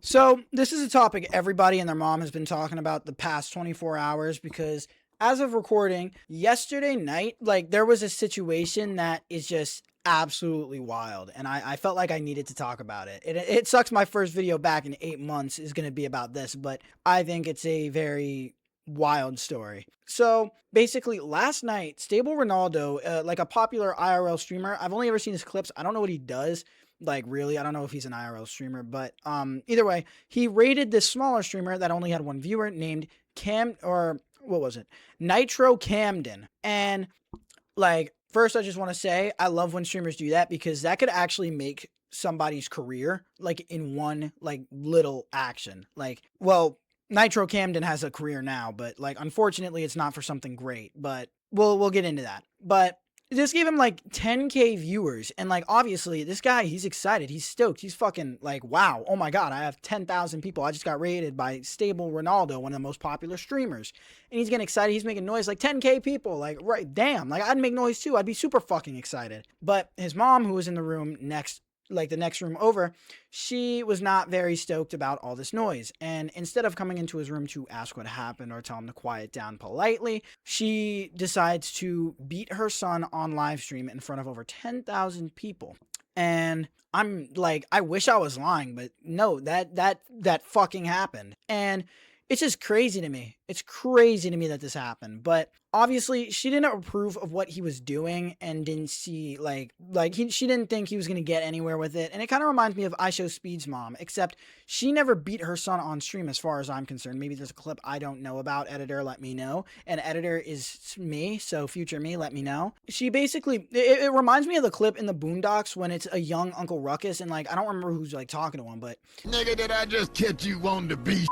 So this is a topic everybody and their mom has been talking about the past 24 hours because as of recording yesterday night, like there was a situation that is just absolutely wild. And I felt like I needed to talk about it. It sucks my first video back in 8 months is going to be about this, but I think it's a very wild story. So basically last night, Stable Ronaldo, like a popular IRL streamer, I've only ever seen his clips. I don't know what he does. Like really, I don't know if he's an IRL streamer, but either way, he raided this smaller streamer that only had one viewer named what was it? NitroCamden. And like first I just want to say I love when streamers do that because that could actually make somebody's career like in one like little action. Like, well, NitroCamden has a career now, but like unfortunately it's not for something great, but we'll get into that. But this gave him like 10K viewers. And like, obviously, this guy, he's excited. He's stoked. He's fucking like, wow, oh my God, I have 10,000 people. I just got rated by Stable Ronaldo, one of the most popular streamers. And he's getting excited. He's making noise like 10K people. Like, right, damn. Like, I'd make noise too. I'd be super fucking excited. But his mom, who was in the room next, like the next room over, she was not very stoked about all this noise. And instead of coming into his room to ask what happened or tell him to quiet down politely, she decides to beat her son on live stream in front of over 10,000 people. And I'm like, I wish I was lying, but no, that fucking happened. And it's just crazy to me. It's crazy to me that this happened. But obviously, she didn't approve of what he was doing and didn't see she didn't think he was gonna get anywhere with it. And it kind of reminds me of IShowSpeed's mom, except she never beat her son on stream, as far as I'm concerned. Maybe there's a clip I don't know about. Editor, let me know. And editor is me, so future me, let me know. She basically, it reminds me of the clip in the Boondocks when it's a young Uncle Ruckus, and like I don't remember who's like talking to him, but nigga, did I just catch you on the beach?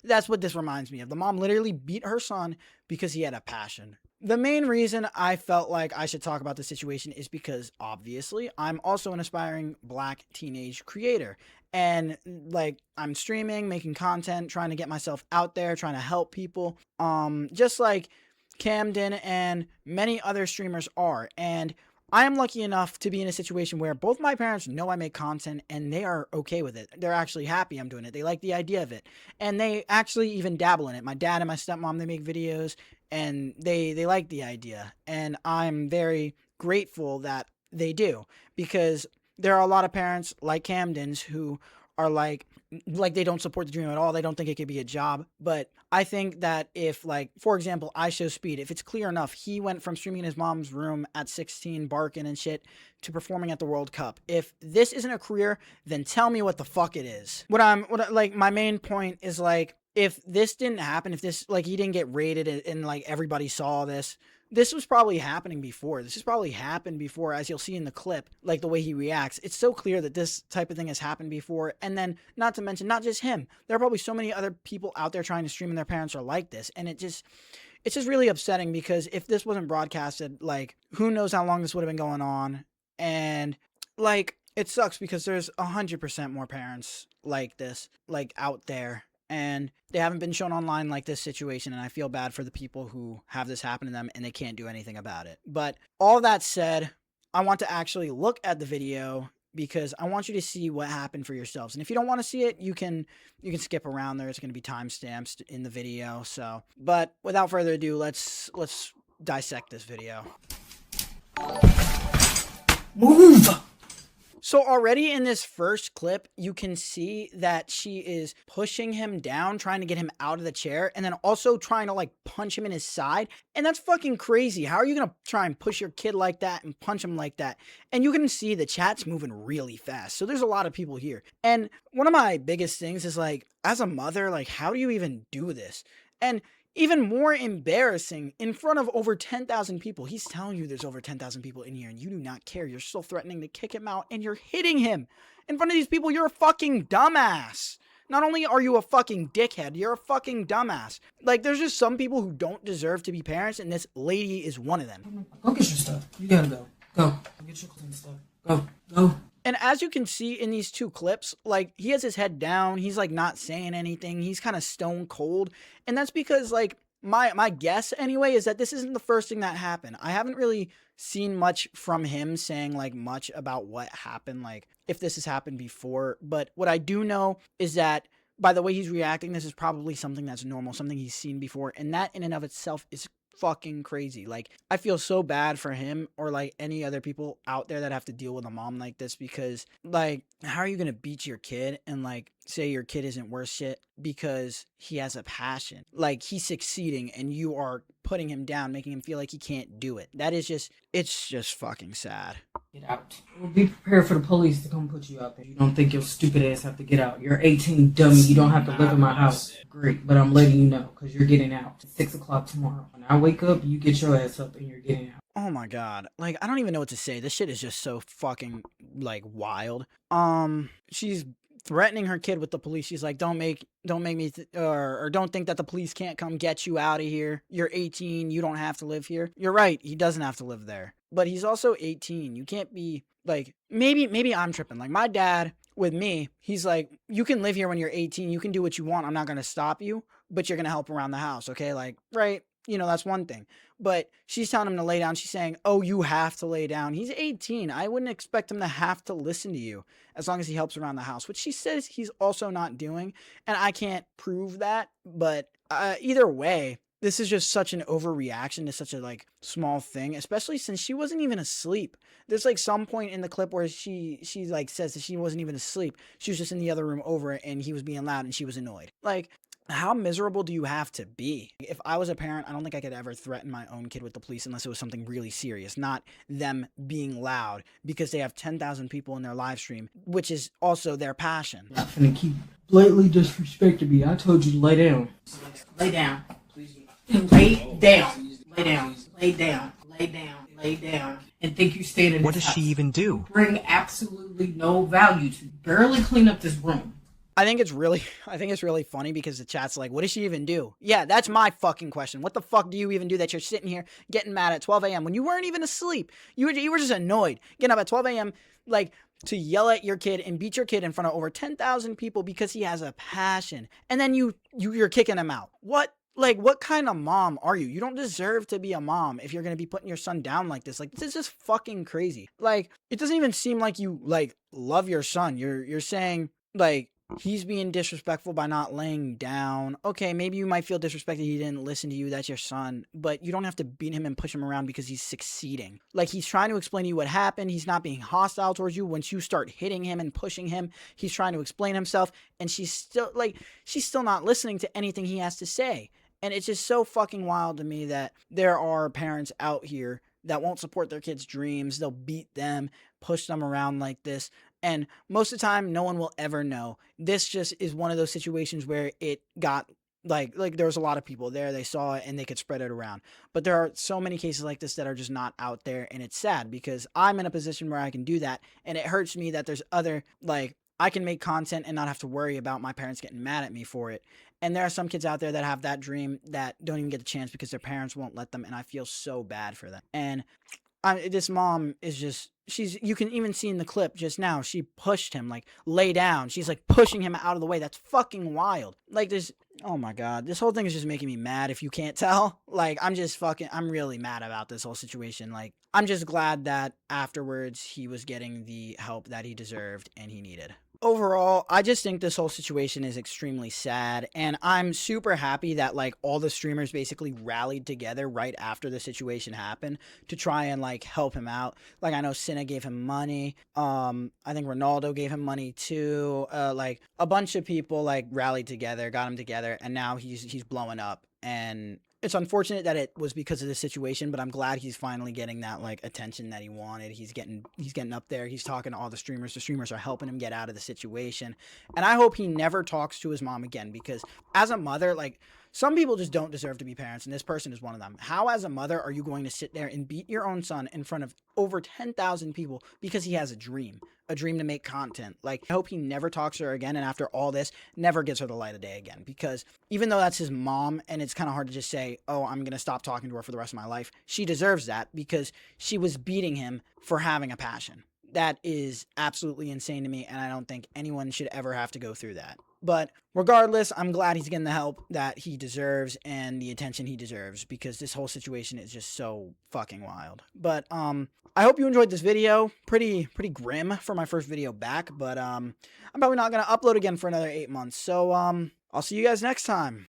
That's what this reminds me of. The mom literally beat her son because he had a passion. The main reason I felt like I should talk about the situation is because obviously I'm also an aspiring black teenage creator. And like I'm streaming, making content, trying to get myself out there, trying to help people. Just like Camden and many other streamers are. And I am lucky enough to be in a situation where both my parents know I make content and they are okay with it. They're actually happy I'm doing it. They like the idea of it. And they actually even dabble in it. My dad and my stepmom, they make videos and they like the idea. And I'm very grateful that they do because there are a lot of parents like Camden's who are like they don't support the dream at all. They don't think it could be a job. But I think that if, like, for example, IShowSpeed, if it's clear enough, he went from streaming in his mom's room at 16, barking and shit, to performing at the World Cup. If this isn't a career, then tell me what the fuck it is. My main point is, like, if this didn't happen, if this, like, he didn't get rated and like, everybody saw this, this was probably happening before. This has probably happened before, as you'll see in the clip, like the way he reacts. It's so clear that this type of thing has happened before. And then, not to mention, not just him. There are probably so many other people out there trying to stream and their parents are like this. And it's just really upsetting because if this wasn't broadcasted, like, who knows how long this would have been going on. And, like, it sucks because there's 100% more parents like this, like, out there. And they haven't been shown online like this situation, and I feel bad for the people who have this happen to them and they can't do anything about it. But all that said, I want to actually look at the video because I want you to see what happened for yourselves. And if you don't want to see it, you can skip around there. It's going to be timestamps in the video. So, but without further ado, let's dissect this video. Move! So already in this first clip, you can see that she is pushing him down, trying to get him out of the chair, and then also trying to, like, punch him in his side. And that's fucking crazy. How are you going to try and push your kid like that and punch him like that? And you can see the chat's moving really fast. So there's a lot of people here. And one of my biggest things is, like, as a mother, like, how do you even do this? And even more embarrassing, in front of over 10,000 people. He's telling you there's over 10,000 people in here and you do not care. You're still threatening to kick him out and you're hitting him. In front of these people, you're a fucking dumbass. Not only are you a fucking dickhead, you're a fucking dumbass. Like, there's just some people who don't deserve to be parents, and this lady is one of them. Go get your stuff. You gotta go. Go get your clean stuff. Go. And as you can see in these two clips, like, he has his head down. He's, like, not saying anything. He's kind of stone cold. And that's because, like, my guess, anyway, is that this isn't the first thing that happened. I haven't really seen much from him saying, like, much about what happened. Like, if this has happened before, but what I do know is that by the way he's reacting, this is probably something that's normal, something he's seen before, and that in and of itself is fucking crazy. Like, I feel so bad for him or like any other people out there that have to deal with a mom like this, because like, how are you gonna beat your kid and like say your kid isn't worth shit because he has a passion? Like, he's succeeding and you are putting him down, making him feel like he can't do it. That is just, it's just fucking sad. Get out. Well, be prepared for the police to come put you out there. You don't think your stupid ass have to get out. You're 18, dummy. You don't have to live in my house. Great, but I'm letting you know because you're getting out. 6 o'clock tomorrow. When I wake up, you get your ass up and you're getting out. Oh my god. Like, I don't even know what to say. This shit is just so fucking, like, wild. She's threatening her kid with the police. She's like, don't make me, or don't think that the police can't come get you out of here. You're 18. You don't have to live here. You're right. He doesn't have to live there. But he's also 18. You can't be, like, maybe I'm tripping. Like, my dad, with me, he's like, you can live here when you're 18. You can do what you want. I'm not going to stop you, but you're going to help around the house, okay? Like, right? You know, that's one thing. But she's telling him to lay down. She's saying, oh, you have to lay down. He's 18. I wouldn't expect him to have to listen to you as long as he helps around the house, which she says he's also not doing. And I can't prove that. But either way, this is just such an overreaction to such a like small thing, especially since she wasn't even asleep. There's like some point in the clip where she like says that she wasn't even asleep. She was just in the other room over it and he was being loud and she was annoyed. Like, how miserable do you have to be? If I was a parent, I don't think I could ever threaten my own kid with the police unless it was something really serious, not them being loud because they have 10,000 people in their live stream, which is also their passion. I'm not finna keep blatantly disrespecting me. I told you to lay down. Lay down. Please do not. Lay down. Lay down. Lay down. Lay down. Lay down. And think you stayed in this house. What does she even do? Bring absolutely no value to. Barely clean up this room. I think it's really funny because the chat's like, what does she even do? Yeah, that's my fucking question. What the fuck do you even do that you're sitting here getting mad at 12 a.m. when you weren't even asleep? You were just annoyed, getting up at 12 a.m. like to yell at your kid and beat your kid in front of over 10,000 people because he has a passion. And then you're kicking him out. What? Like, what kind of mom are you? You don't deserve to be a mom if you're going to be putting your son down like this. Like, this is just fucking crazy. Like, it doesn't even seem like you, like, love your son. You're saying, like, he's being disrespectful by not laying down. Okay, maybe you might feel disrespected he didn't listen to you. That's your son. But you don't have to beat him and push him around because he's succeeding. Like, he's trying to explain to you what happened. He's not being hostile towards you. Once you start hitting him and pushing him, he's trying to explain himself. And she's still not listening to anything he has to say. And it's just so fucking wild to me that there are parents out here that won't support their kids' dreams. They'll beat them, push them around like this. And most of the time, no one will ever know. This just is one of those situations where it got, like there was a lot of people there. They saw it and they could spread it around. But there are so many cases like this that are just not out there. And it's sad because I'm in a position where I can do that. And it hurts me that there's other, like, I can make content and not have to worry about my parents getting mad at me for it. And there are some kids out there that have that dream that don't even get the chance because their parents won't let them. And I feel so bad for them. And this mom is just, you can even see in the clip just now, she pushed him, like, lay down. She's like pushing him out of the way. That's fucking wild. Like, this, oh my God, this whole thing is just making me mad if you can't tell. Like, I'm really mad about this whole situation. Like, I'm just glad that afterwards he was getting the help that he deserved and he needed. Overall, I just think this whole situation is extremely sad, and I'm super happy that, like, all the streamers basically rallied together right after the situation happened to try and, like, help him out. Like, I know Cinna gave him money, I think Ronaldo gave him money too, like, a bunch of people, like, rallied together, got him together, and now he's blowing up, and it's unfortunate that it was because of the situation, but I'm glad he's finally getting that, like, attention that he wanted. He's getting up there. He's talking to all the streamers. The streamers are helping him get out of the situation. And I hope he never talks to his mom again because as a mother, like, some people just don't deserve to be parents, and this person is one of them. How, as a mother, are you going to sit there and beat your own son in front of over 10,000 people because he has a dream to make content? Like, I hope he never talks to her again, and after all this, never gives her the light of day again. Because even though that's his mom, and it's kind of hard to just say, oh, I'm going to stop talking to her for the rest of my life, she deserves that because she was beating him for having a passion. That is absolutely insane to me, and I don't think anyone should ever have to go through that. But regardless, I'm glad he's getting the help that he deserves and the attention he deserves, because this whole situation is just so fucking wild. But I hope you enjoyed this video. Pretty grim for my first video back, but I'm probably not gonna upload again for another 8 months. So I'll see you guys next time.